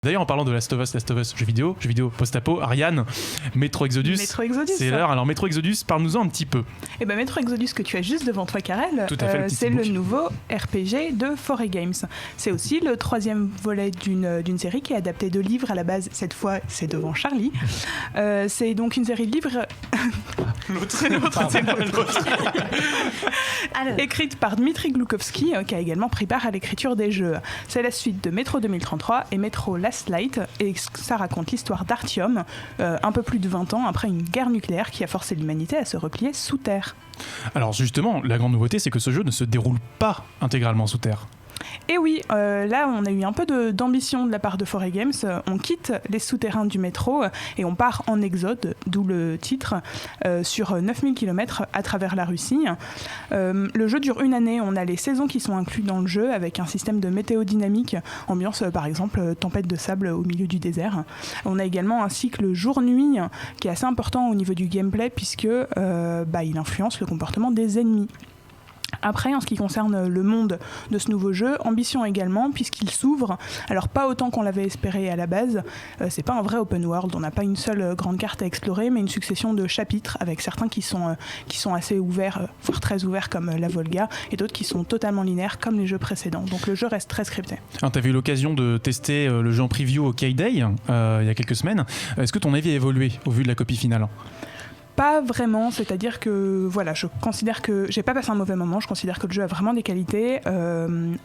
D'ailleurs, en parlant de Last of Us, jeux vidéo post-apo, Ariane, Metro Exodus. C'est l'heure. Alors, Metro Exodus, parle-nous-en un petit peu. Eh ben, Metro Exodus que tu as juste devant toi, Karel, c'est le nouveau RPG de 4A Games. C'est aussi le 3e volet d'une série qui est adaptée de livres à la base. Cette fois, c'est devant Charlie. C'est donc une série de livres écrite par Dmitry Glukovski, qui a également pris part à l'écriture des jeux. C'est la suite de Metro 2033 et Metro Last Light, et ça raconte l'histoire d'Artyom, un peu plus de 20 ans après une guerre nucléaire qui a forcé l'humanité à se replier sous terre. Alors justement, la grande nouveauté, c'est que ce jeu ne se déroule pas intégralement sous terre. Et oui, là on a eu un peu d'ambition de la part de 4A Games. On quitte les souterrains du métro et on part en exode, d'où le titre, sur 9000 km à travers la Russie. Le jeu dure une année, on a les saisons qui sont incluses dans le jeu avec un système de météo dynamique, ambiance par exemple tempête de sable au milieu du désert. On a également un cycle jour-nuit qui est assez important au niveau du gameplay puisque il influence le comportement des ennemis. Après, en ce qui concerne le monde de ce nouveau jeu, ambition également, puisqu'il s'ouvre, alors pas autant qu'on l'avait espéré à la base, c'est pas un vrai open world, on n'a pas une seule grande carte à explorer, mais une succession de chapitres, avec certains qui sont assez ouverts, voire très ouverts comme la Volga, et d'autres qui sont totalement linéaires comme les jeux précédents. Donc le jeu reste très scripté. Tu avais eu l'occasion de tester le jeu en preview au K-Day, il y a quelques semaines. Est-ce que ton avis a évolué au vu de la copie finale ? Pas vraiment, c'est-à-dire que voilà, je considère que j'ai pas passé un mauvais moment, je considère que le jeu a vraiment des qualités,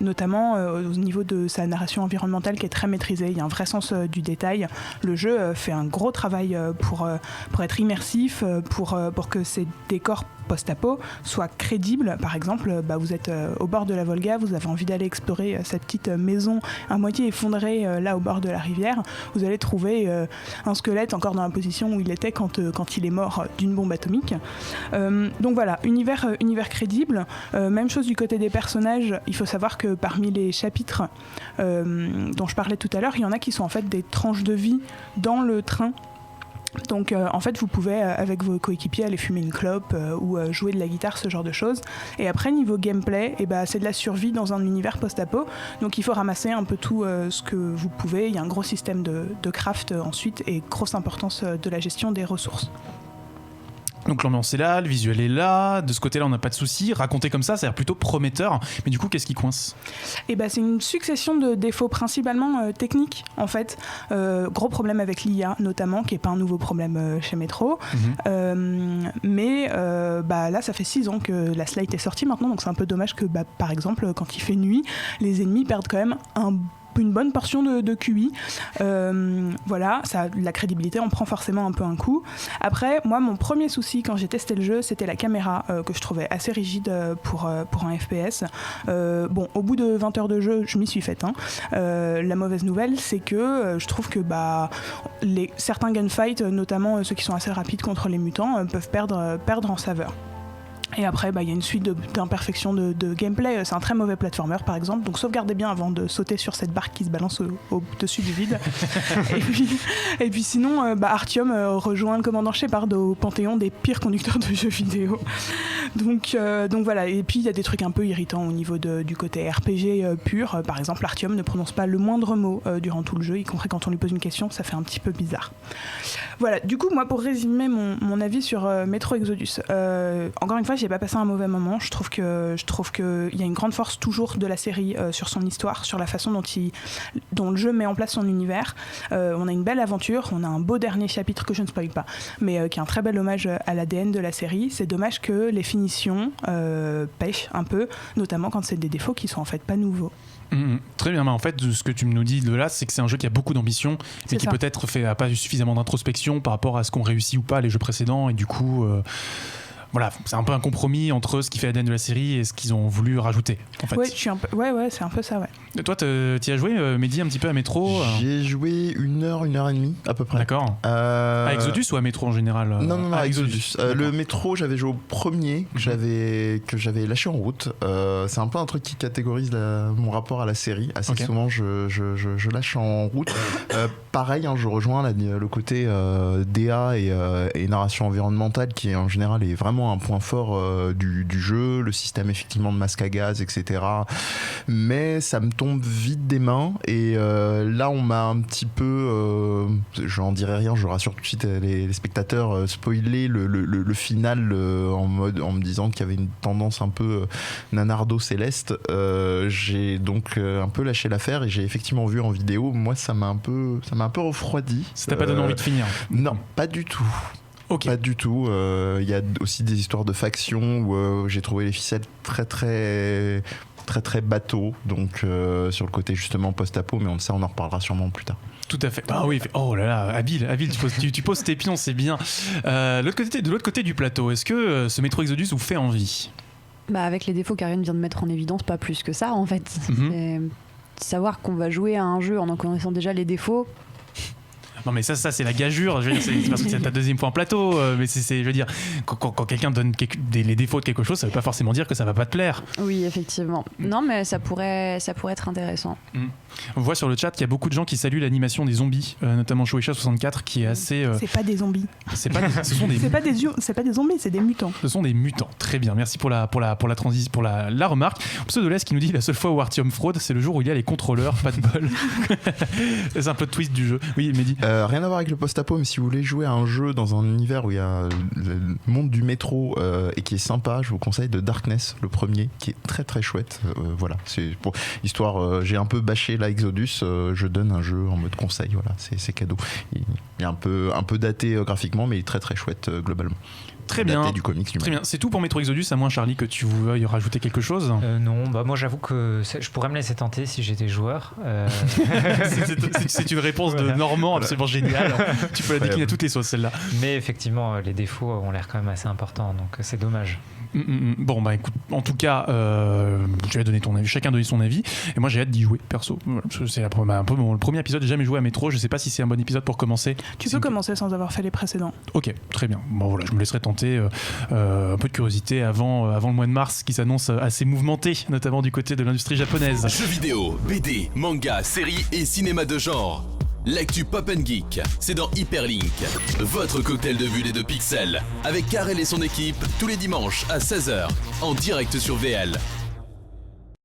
notamment au niveau de sa narration environnementale qui est très maîtrisée, il y a un vrai sens du détail. Le jeu fait un gros travail pour être immersif, pour que ces décors post-apo soient crédibles. Par exemple, vous êtes au bord de la Volga, vous avez envie d'aller explorer cette petite maison à moitié effondrée là au bord de la rivière, vous allez trouver un squelette encore dans la position où il était quand il est mort d'une bombe atomique. Donc voilà, univers crédible. Même chose du côté des personnages, il faut savoir que parmi les chapitres dont je parlais tout à l'heure, il y en a qui sont en fait des tranches de vie dans le train. Donc en fait vous pouvez avec vos coéquipiers aller fumer une clope ou jouer de la guitare, ce genre de choses. Et après niveau gameplay, c'est de la survie dans un univers post-apo. Donc il faut ramasser un peu tout ce que vous pouvez. Il y a un gros système de craft ensuite et grosse importance de la gestion des ressources. Donc l'ambiance est là, le visuel est là, de ce côté-là on n'a pas de soucis. Raconter comme ça a l'air plutôt prometteur, mais du coup qu'est-ce qui coince ? C'est une succession de défauts principalement techniques en fait. Gros problème avec l'IA notamment, qui n'est pas un nouveau problème chez Metro. Mais là ça fait 6 ans que la Slate est sortie maintenant, donc c'est un peu dommage que par exemple quand il fait nuit, les ennemis perdent quand même une bonne portion de QI. Voilà, la crédibilité en prend forcément un peu un coup. Après, moi, mon premier souci quand j'ai testé le jeu, c'était la caméra que je trouvais assez rigide pour un FPS. Au bout de 20 heures de jeu, je m'y suis faite. La mauvaise nouvelle, c'est que je trouve que certains gunfights, notamment ceux qui sont assez rapides contre les mutants, peuvent perdre en saveur. Et après, il y a une suite d'imperfections de gameplay. C'est un très mauvais platformer, par exemple. Donc, sauvegardez bien avant de sauter sur cette barque qui se balance au-dessus du vide. et puis sinon, Artyom rejoint le commandant Shepard au panthéon des pires conducteurs de jeux vidéo. Donc voilà. Et puis, il y a des trucs un peu irritants au niveau du côté RPG pur. Par exemple, Artyom ne prononce pas le moindre mot durant tout le jeu, y compris quand on lui pose une question. Ça fait un petit peu bizarre. Voilà. Du coup, moi, pour résumer mon avis sur Metro Exodus, encore une fois, j'ai pas passé un mauvais moment. Je trouve que il y a une grande force toujours de la série sur son histoire, sur la façon dont le jeu met en place son univers. On a une belle aventure, on a un beau dernier chapitre que je ne spoil pas, mais qui est un très bel hommage à l'ADN de la série. C'est dommage que les finitions pêchent un peu, notamment quand c'est des défauts qui sont en fait pas nouveaux. Très bien, mais en fait ce que tu nous dis de là, c'est que c'est un jeu qui a beaucoup d'ambition, mais qui peut-être n'a pas suffisamment d'introspection par rapport à ce qu'ont réussi ou pas les jeux précédents, et du coup voilà, c'est un peu un compromis entre ce qui fait l'ADN de la série et ce qu'ils ont voulu rajouter, en fait. Ouais, c'est un peu ça, ouais. Et toi, t'y as joué, Mehdi, un petit peu à Metro J'ai joué 1 heure et demie, à peu près. D'accord. À Exodus ou à Metro en général Non, à Exodus. Le Metro, j'avais joué au premier, que j'avais lâché en route. C'est un peu un truc qui catégorise mon rapport à la série. Assez souvent, je lâche en route. Pareil, je rejoins le côté DA et narration environnementale qui, en général, est vraiment vraiment un point fort du jeu, le système effectivement de masque à gaz, etc. Mais ça me tombe vite des mains et là on m'a un petit peu, j'en dirai rien, je rassure tout de suite les spectateurs, spoilé le final en me disant qu'il y avait une tendance un peu nanardo céleste. J'ai donc un peu lâché l'affaire et j'ai effectivement vu en vidéo. Moi ça m'a un peu refroidi. Ça t'a pas donné envie de finir? Non, pas du tout. Okay. Pas du tout. Il y a aussi des histoires de factions où j'ai trouvé les ficelles très bateau, donc sur le côté justement post-apo, mais on en reparlera sûrement plus tard. Tout à fait. Ah oui, oh là là, habile, tu poses tes pions, c'est bien. De l'autre côté du plateau, est-ce que ce Metro Exodus vous fait envie? Avec les défauts qu'Ariane vient de mettre en évidence, pas plus que ça en fait. Savoir qu'on va jouer à un jeu en connaissant déjà les défauts. Non mais ça c'est la gageure, je veux dire, c'est parce que c'est ta deuxième fois en plateau, mais c'est, je veux dire, quand quelqu'un donne les défauts de quelque chose, ça veut pas forcément dire que ça va pas te plaire. Oui, effectivement. Non mais ça pourrait être intéressant. On voit sur le chat qu'il y a beaucoup de gens qui saluent l'animation des zombies, notamment Shueisha64 qui est assez... C'est pas des zombies. C'est pas des zombies, c'est des mutants. Ce sont des mutants. Très bien, merci pour la transition, pour la remarque. Pseudolès qui nous dit la seule fois où Artyom fraude, c'est le jour où il y a les contrôleurs, pas de bol. C'est un peu le twist du jeu. Oui, Mehdi. Rien à voir avec le post-apo, mais si vous voulez jouer à un jeu dans un univers où il y a le monde du métro et qui est sympa, je vous conseille de Darkness, le premier, qui est très chouette. Voilà, c'est pour histoire. J'ai un peu bâché la Exodus, je donne un jeu en mode conseil. Voilà, c'est cadeau. Il est un peu daté graphiquement, mais il est très chouette globalement. Très bien. Du comics, très bien. C'est tout pour Metro Exodus, à moins Charlie que tu veuilles rajouter quelque chose. Non, moi j'avoue que je pourrais me laisser tenter si j'étais joueur. C'est une réponse de Normand absolument géniale. Tu peux la décliner à toutes les sauces celle-là. Mais effectivement, les défauts ont l'air quand même assez importants, donc c'est dommage. Bon bah écoute, en tout cas, tu vas donner ton avis, chacun donner son avis, et moi j'ai hâte d'y jouer perso. C'est un peu le premier épisode, j'ai jamais joué à Metro, je sais pas si c'est un bon épisode pour commencer. Tu peux commencer sans avoir fait les précédents. Ok, très bien. Bon voilà, je me laisserai tenter un peu de curiosité avant le mois de mars qui s'annonce assez mouvementé, notamment du côté de l'industrie japonaise. Jeux vidéo, BD, manga, séries et cinéma de genre. L'actu Pop & Geek, c'est dans Hyperlink, votre cocktail de bulles et de pixels, avec Karel et son équipe, tous les dimanches à 16h, en direct sur VL.